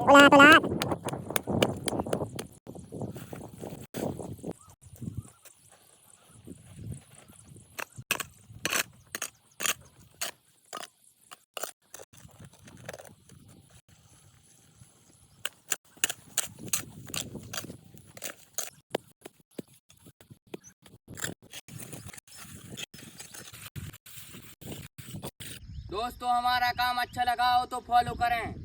ulat-ulat. दोस्तों हमारा काम अच्छा लगा हो तो फॉलो करें।